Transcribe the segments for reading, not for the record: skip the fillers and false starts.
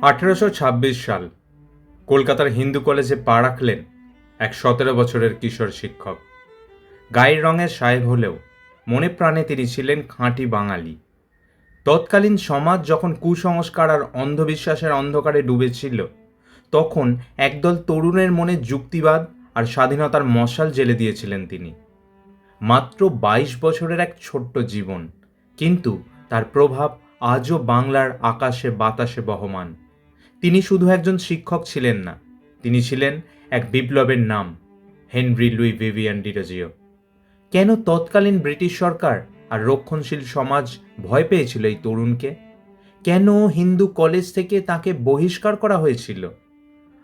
1826 সাল কলকাতার হিন্দু কলেজে পা রাখলেন এক 17 বছরের কিশোর শিক্ষক। গায়ের রঙের সাহেব হলেও মনে প্রাণে তিনি ছিলেন খাঁটি বাঙালি। তৎকালীন সমাজ যখন কুসংস্কার আর অন্ধবিশ্বাসের অন্ধকারে ডুবেছিল, তখন একদল তরুণের মনে যুক্তিবাদ আর স্বাধীনতার মশাল জ্বেলে দিয়েছিলেন তিনি। মাত্র 22 বছরের এক ছোট্ট জীবন, কিন্তু তার প্রভাব আজও বাংলার আকাশে বাতাসে বহমান। তিনি শুধু একজন শিক্ষক ছিলেন না, তিনি ছিলেন এক বিপ্লবের নাম, হেনরি লুই ভিভিয়ান ডিরোজিও। কেন তৎকালীন ব্রিটিশ সরকার আর রক্ষণশীল সমাজ ভয় পেয়েছিল এই তরুণকে? কেন হিন্দু কলেজ থেকে তাকে বহিষ্কার করা হয়েছিল?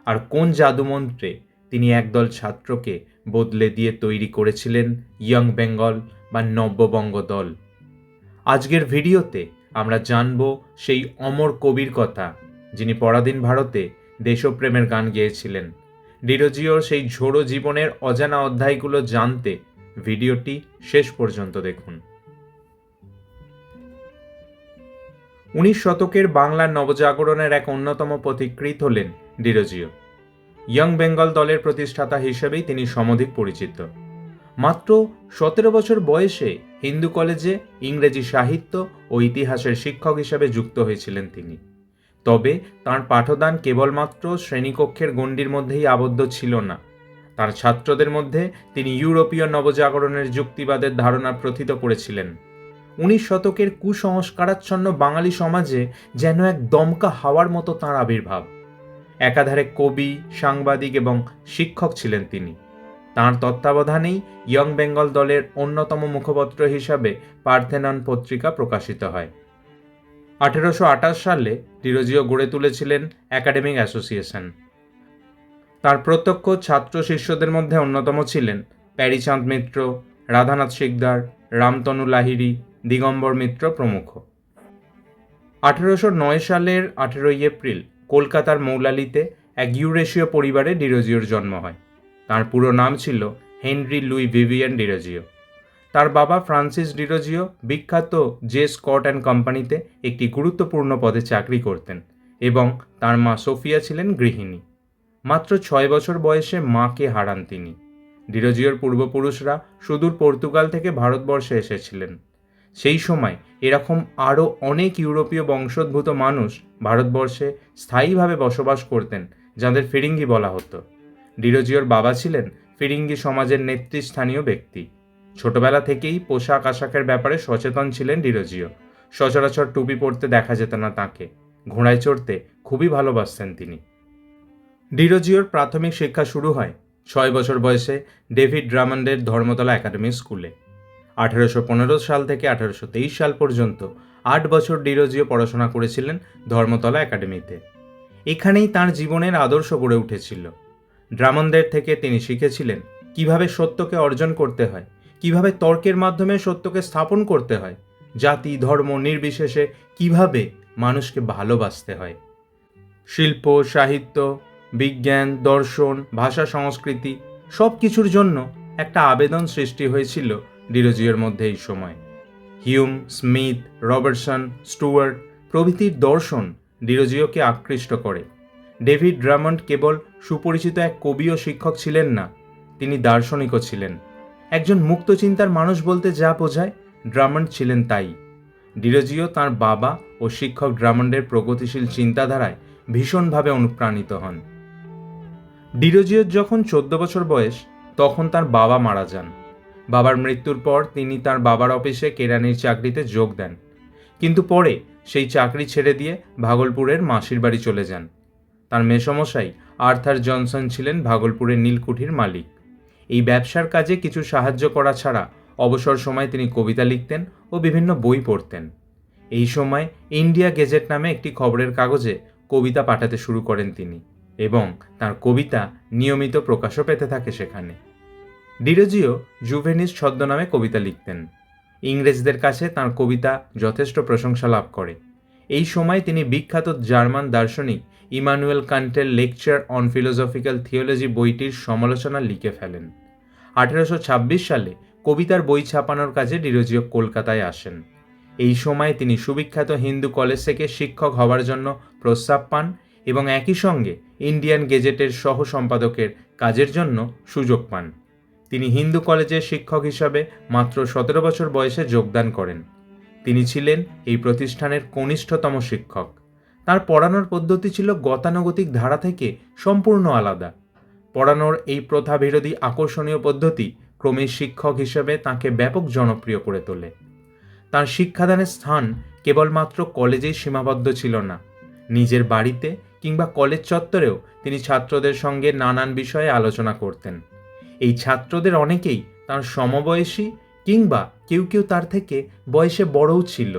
আর কোন জাদুমন্ত্রে তিনি একদল ছাত্রকে বদলে দিয়ে তৈরি করেছিলেন ইয়ং বেঙ্গল বা নব্যবঙ্গ দল? আজকের ভিডিওতে আমরা জানব সেই অমর কবির কথা, যিনি পরাধীন ভারতে দেশপ্রেমের গান গেয়েছিলেন। ডিরোজিওর সেই ঝোড়ো জীবনের অজানা অধ্যায়গুলো জানতে ভিডিওটি শেষ পর্যন্ত দেখুন। 19 শতকের বাংলার নবজাগরণের এক অন্যতম পথিকৃৎ হলেন ডিরোজিও। ইয়ং বেঙ্গল দলের প্রতিষ্ঠাতা হিসেবেই তিনি সমধিক পরিচিত। মাত্র 17 বছর বয়সে হিন্দু কলেজে ইংরেজি সাহিত্য ও ইতিহাসের শিক্ষক হিসেবে যুক্ত হয়েছিলেন তিনি। তবে তাঁর পাঠদান কেবলমাত্র শ্রেণীকক্ষের গণ্ডির মধ্যেই আবদ্ধ ছিল না। তার ছাত্রদের মধ্যে তিনি ইউরোপীয় নবজাগরণের যুক্তিবাদের ধারণা প্রথিত করেছিলেন। 19 শতকের কুসংস্কারাচ্ছন্ন বাঙালি সমাজে যেন এক দমকা হাওয়ার মতো তাঁর আবির্ভাব। একাধারে কবি, সাংবাদিক এবং শিক্ষক ছিলেন তিনি। তাঁর তত্ত্বাবধানেই ইয়ং বেঙ্গল দলের অন্যতম মুখপত্র হিসাবে পার্থেনন পত্রিকা প্রকাশিত হয়। 1828 সালে ডিরোজিও গড়ে তুলেছিলেন একাডেমিক অ্যাসোসিয়েশন। তার প্রত্যক্ষ ছাত্র শিষ্যদের মধ্যে অন্যতম ছিলেন প্যারীচাঁদ মিত্র, রাধানাথ শিকদার, রামতনু লাহিড়ী, দিগম্বর মিত্র প্রমুখ। 1809 সালের 18 এপ্রিল কলকাতার মৌলালিতে এক ইউরেশীয় পরিবারে ডিরোজিওর জন্ম হয়। তার পুরো নাম ছিল হেনরি লুই ভিভিয়ান ডিরোজিও। তার বাবা ফ্রান্সিস ডিরোজিও বিখ্যাত জে স্কট অ্যান্ড কোম্পানিতে একটি গুরুত্বপূর্ণ পদে চাকরি করতেন এবং তার মা সোফিয়া ছিলেন গৃহিণী। মাত্র 6 বছর বয়সে মাকে হারান তিনি। ডিরোজিওর পূর্বপুরুষরা সুদূর পর্তুগাল থেকে ভারতবর্ষে এসেছিলেন। সেই সময় এরকম আরও অনেক ইউরোপীয় বংশোদ্ভূত মানুষ ভারতবর্ষে স্থায়ীভাবে বসবাস করতেন, যাদের ফিরিঙ্গি বলা হতো। ডিরোজিওর বাবা ছিলেন ফিরিঙ্গি সমাজের নেতৃস্থানীয় ব্যক্তি। ছোটবেলা থেকেই পোশাক আশাকের ব্যাপারে সচেতন ছিলেন ডিরোজিও। সচরাচর টুপি পরতে দেখা যেত না তাঁকে। ঘোড়ায় চড়তে খুবই ভালোবাসতেন তিনি। ডিরোজিওর প্রাথমিক শিক্ষা শুরু হয় 6 বছর বয়সে ডেভিড ড্রামন্ডের ধর্মতলা একাডেমি স্কুলে। 1815 সাল থেকে 1823 সাল পর্যন্ত 8 বছর ডিরোজিও পড়াশোনা করেছিলেন ধর্মতলা একাডেমিতে। এখানেই তাঁর জীবনের আদর্শ গড়ে উঠেছিল। ড্রামন্ডের থেকে তিনি শিখেছিলেন কিভাবে সত্যকে অর্জন করতে হয়, কিভাবে তর্কের মাধ্যমে সত্যকে স্থাপন করতে হয়, জাতি ধর্ম নির্বিশেষে কিভাবে মানুষকে ভালোবাসতে হয়। শিল্প, সাহিত্য, বিজ্ঞান, দর্শন, ভাষা, সংস্কৃতি সব কিছুর জন্য একটা আবেদন সৃষ্টি হয়েছিল ডিরোজিওর মধ্যে এই সময়। হিউম, স্মিথ, রবার্টসন, স্টুয়ার্ট প্রভৃতির দর্শন ডিরোজিওকে আকৃষ্ট করে। ডেভিড ড্রামন্ড কেবল সুপরিচিত এক কবি ও শিক্ষক ছিলেন না, তিনি দার্শনিকও ছিলেন। একজন মুক্তচিন্তার মানুষ বলতে যা বোঝায়, ড্রামন্ড ছিলেন তাই। ডিরোজিও তাঁর বাবা ও শিক্ষক ড্রামন্ডের প্রগতিশীল চিন্তাধারায় ভীষণভাবে অনুপ্রাণিত হন। ডিরোজিওর যখন 14 বছর বয়স, তখন তার বাবা মারা যান। বাবার মৃত্যুর পর তিনি তার বাবার অফিসে কেরানির চাকরিতে যোগ দেন, কিন্তু পরে সেই চাকরি ছেড়ে দিয়ে ভাগলপুরের মাসির বাড়ি চলে যান। তার মেসমশাই আর্থার জনসন ছিলেন ভাগলপুরের নীলকুঠির মালিক। এই ব্যবসার কাজে কিছু সাহায্য করা ছাড়া অবসর সময় তিনি কবিতা লিখতেন ও বিভিন্ন বই পড়তেন। এই সময় ইন্ডিয়া গেজেট নামে একটি খবরের কাগজে কবিতা পাঠাতে শুরু করেন তিনি, এবং তার কবিতা নিয়মিত প্রকাশও পেতে থাকে সেখানে। ডিরোজিও জুভেনিস ছদ্মনামে কবিতা লিখতেন। ইংরেজদের কাছে তার কবিতা যথেষ্ট প্রশংসা লাভ করে। এই সময় তিনি বিখ্যাত জার্মান দার্শনিক ইমানুয়েল কান্টের লেকচার অন ফিলোসফিক্যাল থিওলজি বইটির সমালোচনা লিখে ফেলেন। 1826 সালে কবিতার বই ছাপানোর কাজে ডিরোজিও কলকাতায় আসেন। এই সময় তিনি সুবিখ্যাত হিন্দু কলেজ থেকে শিক্ষক হওয়ার জন্য প্রস্তাব পান এবং একই সঙ্গে ইন্ডিয়ান গেজেটের সহ সম্পাদকের কাজের জন্য সুযোগ পান। তিনি হিন্দু কলেজের শিক্ষক হিসাবে মাত্র 17 বছর বয়সে যোগদান করেন। তিনি ছিলেন এই প্রতিষ্ঠানের কনিষ্ঠতম শিক্ষক। তার পড়ানোর পদ্ধতি ছিল গতানুগতিক ধারা থেকে সম্পূর্ণ আলাদা। পড়ানোর এই প্রথা বিরোধী আকর্ষণীয় পদ্ধতি ক্রমেই শিক্ষক হিসেবে তাঁকে ব্যাপক জনপ্রিয় করে তোলে। তার শিক্ষাদানের স্থান কেবলমাত্র কলেজেই সীমাবদ্ধ ছিল না, নিজের বাড়িতে কিংবা কলেজ চত্বরেও তিনি ছাত্রদের সঙ্গে নানান বিষয়ে আলোচনা করতেন। এই ছাত্রদের অনেকেই তার সমবয়সী কিংবা কেউ কেউ তার থেকে বয়সে বড়ও ছিল।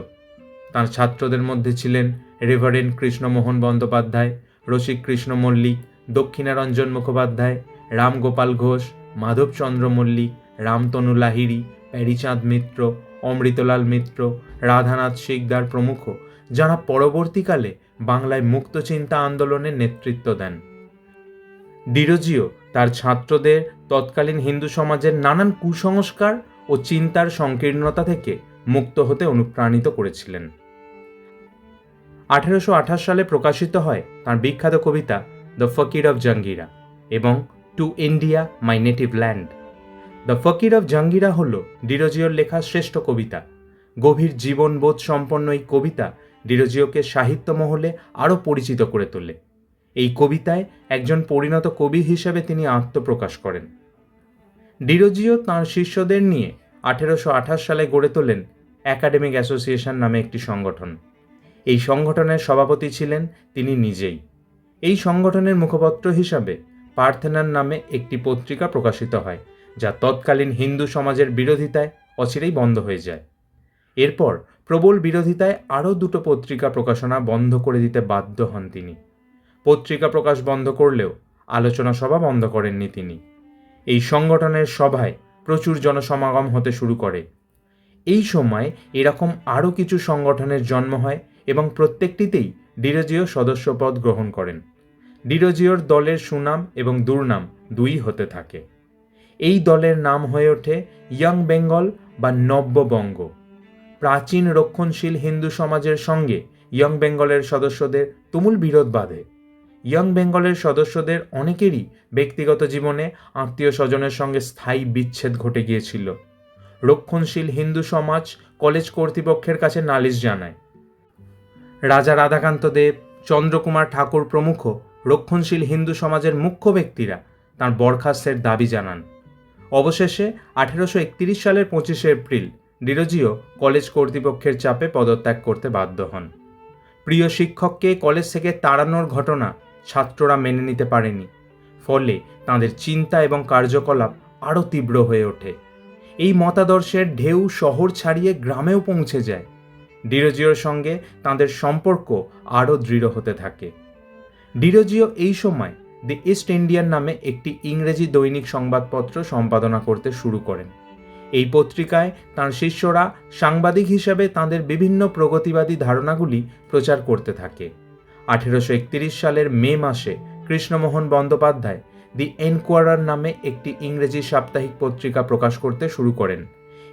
তার ছাত্রদের মধ্যে ছিলেন রেভারেন্ড কৃষ্ণমোহন বন্দ্যোপাধ্যায়, রসিককৃষ্ণ মল্লিক, দক্ষিণারঞ্জন মুখোপাধ্যায়, রামগোপাল ঘোষ, মাধবচন্দ্র মল্লিক, রামতনু লাহিড়ী, প্যারীচাঁদ মিত্র, অমৃতলাল মিত্র, রাধানাথ শিকদার প্রমুখ, যারা পরবর্তীকালে বাংলায় মুক্তচিন্তা আন্দোলনের নেতৃত্ব দেন। ডিরোজিও তার ছাত্রদের তৎকালীন হিন্দু সমাজের নানান কুসংস্কার ও চিন্তার সংকীর্ণতা থেকে মুক্ত হতে অনুপ্রাণিত করেছিলেন। 1828 সালে প্রকাশিত হয় তাঁর বিখ্যাত কবিতা দ্য ফকির অফ জাঙ্গিরা এবং to India my native land. The fakir of Jungheera হল ডিরোজিওর লেখা শ্রেষ্ঠ কবিতা। গভীর জীবনবোধ সম্পন্ন এই কবিতা ডিরোজিওকে সাহিত্য মহলে আরও পরিচিত করে তোলে। এই কবিতায় একজন পরিণত কবি হিসেবে তিনি আত্মপ্রকাশ করেন। ডিরোজিও তাঁর শিষ্যদের নিয়ে 1828 সালে গড়ে তোলেন একাডেমিক অ্যাসোসিয়েশন নামে একটি সংগঠন। এই সংগঠনের সভাপতি ছিলেন তিনি নিজেই। এই সংগঠনের মুখপত্র হিসাবে পার্থেনন নামে একটি পত্রিকা প্রকাশিত হয়, যা তৎকালীন হিন্দু সমাজের বিরোধিতায় অচিরেই বন্ধ হয়ে যায়। এরপর প্রবল বিরোধিতায় আরও দুটো পত্রিকা প্রকাশনা বন্ধ করে দিতে বাধ্য হন তিনি। পত্রিকা প্রকাশ বন্ধ করলেও আলোচনা সভা বন্ধ করেননি তিনি। এই সংগঠনের সভায় প্রচুর জনসমাগম হতে শুরু করে। এই সময় এরকম আরও কিছু সংগঠনের জন্ম হয় এবং প্রত্যেকটিতেই ডিরোজিও সদস্যপদ গ্রহণ করেন। ডিরোজিওর দলের সুনাম এবং দুর্নাম দুই হতে থাকে। এই দলের নাম হয়ে ওঠে ইয়ং বেঙ্গল বা নব্যবঙ্গ। প্রাচীন রক্ষণশীল হিন্দু সমাজের সঙ্গে ইয়ং বেঙ্গলের সদস্যদের তুমুল বিরোধ বাধে। ইয়ং বেঙ্গলের সদস্যদের অনেকেরই ব্যক্তিগত জীবনে আত্মীয় স্বজনের সঙ্গে স্থায়ী বিচ্ছেদ ঘটে গিয়েছিল। রক্ষণশীল হিন্দু সমাজ কলেজ কর্তৃপক্ষের কাছে নালিশ জানায়। রাজা রাধাকান্ত দেব, চন্দ্রকুমার ঠাকুর প্রমুখ রক্ষণশীল হিন্দু সমাজের মুখ্য ব্যক্তিরা তাঁর বরখাস্তের দাবি জানান। অবশেষে 1831 সালের 25শে এপ্রিল ডিরোজিও কলেজ কর্তৃপক্ষের চাপে পদত্যাগ করতে বাধ্য হন। প্রিয় শিক্ষককে কলেজ থেকে তাড়ানোর ঘটনা ছাত্ররা মেনে নিতে পারেনি, ফলে তাঁদের চিন্তা এবং কার্যকলাপ আরও তীব্র হয়ে ওঠে। এই মতাদর্শের ঢেউ শহর ছাড়িয়ে গ্রামেও পৌঁছে যায়। ডিরোজিওর সঙ্গে তাঁদের সম্পর্ক আরও দৃঢ় হতে থাকে। ডিরোজিও এই সময় দি ইস্ট ইন্ডিয়ান নামে একটি ইংরেজি দৈনিক সংবাদপত্র সম্পাদনা করতে শুরু করেন। এই পত্রিকায় তাঁর শিষ্যরা সাংবাদিক হিসেবে তাঁদের বিভিন্ন প্রগতিবাদী ধারণাগুলি প্রচার করতে থাকে। 1831 সালের মে মাসে কৃষ্ণমোহন বন্দ্যোপাধ্যায় দি এনকোয়ারার নামে একটি ইংরেজি সাপ্তাহিক পত্রিকা প্রকাশ করতে শুরু করেন।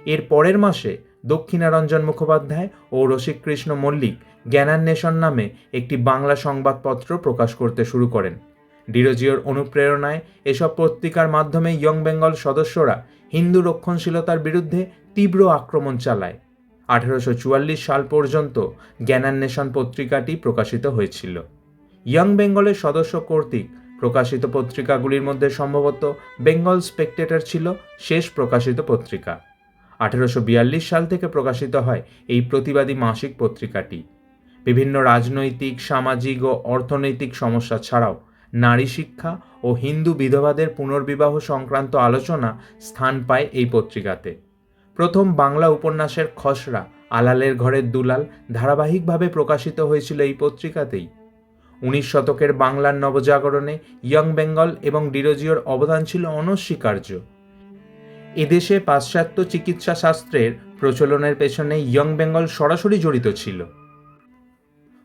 এর পরের মাসে দক্ষিণারঞ্জন মুখোপাধ্যায় ও রসিককৃষ্ণ মল্লিক জ্ঞানান্বেষণ নামে একটি বাংলা সংবাদপত্র প্রকাশ করতে শুরু করেন। ডিরোজিওর অনুপ্রেরণায় এসব পত্রিকার মাধ্যমে ইয়ং বেঙ্গল সদস্যরা হিন্দু রক্ষণশীলতার বিরুদ্ধে তীব্র আক্রমণ চালায়। 1844 সাল পর্যন্ত জ্ঞানান্বেষণ পত্রিকাটি প্রকাশিত হয়েছিল। ইয়ং বেঙ্গলের সদস্য কর্তৃক প্রকাশিত পত্রিকাগুলির মধ্যে সম্ভবত বেঙ্গল স্পেকটেটর ছিল শেষ প্রকাশিত পত্রিকা। 1842 সাল থেকে প্রকাশিত হয় এই প্রতিবাদী মাসিক পত্রিকাটি। বিভিন্ন রাজনৈতিক, সামাজিক ও অর্থনৈতিক সমস্যা ছাড়াও নারী শিক্ষা ও হিন্দু বিধবাদের পুনর্বিবাহ সংক্রান্ত আলোচনা স্থান পায় এই পত্রিকাতে। প্রথম বাংলা উপন্যাসের খসড়া আলালের ঘরের দুলাল ধারাবাহিকভাবে প্রকাশিত হয়েছিল এই পত্রিকাতেই। 19 শতকের বাংলার নবজাগরণে ইয়ং বেঙ্গল এবং ডিরোজিওর অবদান ছিল অনস্বীকার্য। এদেশে পাশ্চাত্য চিকিৎসা শাস্ত্রের প্রচলনের পেছনে ইয়ং বেঙ্গল সরাসরি জড়িত ছিল।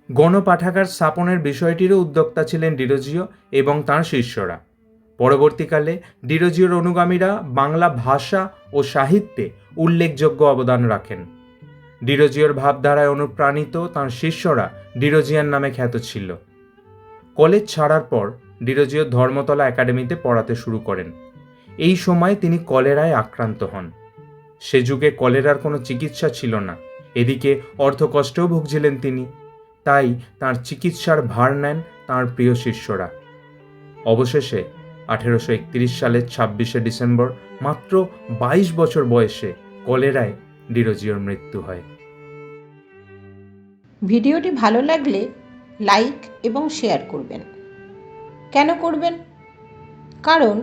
গণপাঠাগার স্থাপনের বিষয়টিরও উদ্যোক্তা ছিলেন ডিরোজিও এবং তাঁর শিষ্যরা। পরবর্তীকালে ডিরোজিওর অনুগামীরা বাংলা ভাষা ও সাহিত্যে উল্লেখযোগ্য অবদান রাখেন। ডিরোজিওর ভাবধারায় অনুপ্রাণিত তাঁর শিষ্যরা ডিরোজিয়ান নামে খ্যাত ছিল। কলেজ ছাড়ার পর ডিরোজিও ধর্মতলা একাডেমিতে পড়াতে শুরু করেন। এই সময় তিনি কলেরায় আক্রান্ত হন। সে যুগে কলেরার কোনো চিকিৎসা ছিল না, এদিকে অর্থকষ্টেও ভুগছিলেন তিনি। তাই তাঁর চিকিৎসার ভার নেন তাঁর প্রিয় শিষ্যরা। অবশেষে 1831 সালের 26শে ডিসেম্বর মাত্র 22 বছর বয়সে কলেরায় ডিরোজিওর মৃত্যু হয়। ভিডিওটি ভালো লাগলে লাইক এবং শেয়ার করবেন। কেন করবেন? কারণ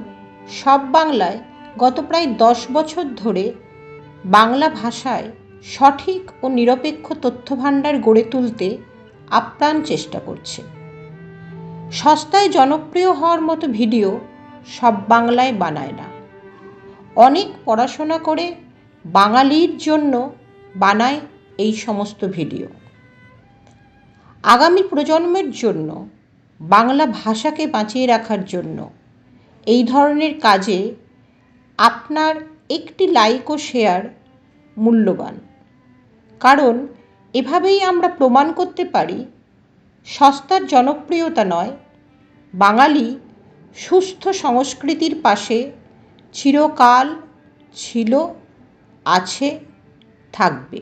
সব বাংলায় গত প্রায় 10 বছর ধরে বাংলা ভাষায় সঠিক ও নিরপেক্ষ তথ্যভাণ্ডার গড়ে তুলতে আপ্রাণ চেষ্টা করছে। সস্তায় জনপ্রিয় হওয়ার মতো ভিডিও সব বাংলায় বানায় না। অনেক পড়াশোনা করে বাঙালির জন্য বানায় এই সমস্ত ভিডিও। আগামী প্রজন্মের জন্য বাংলা ভাষাকে বাঁচিয়ে রাখার জন্য এই ধরনের কাজে আপনার একটি লাইক ও শেয়ার মূল্যবান। কারণ এভাবেই আমরা প্রমাণ করতে পারি সস্তার জনপ্রিয়তা নয়, বাঙালি সুস্থ সংস্কৃতির পাশে চিরকাল ছিল, আছে, থাকবে।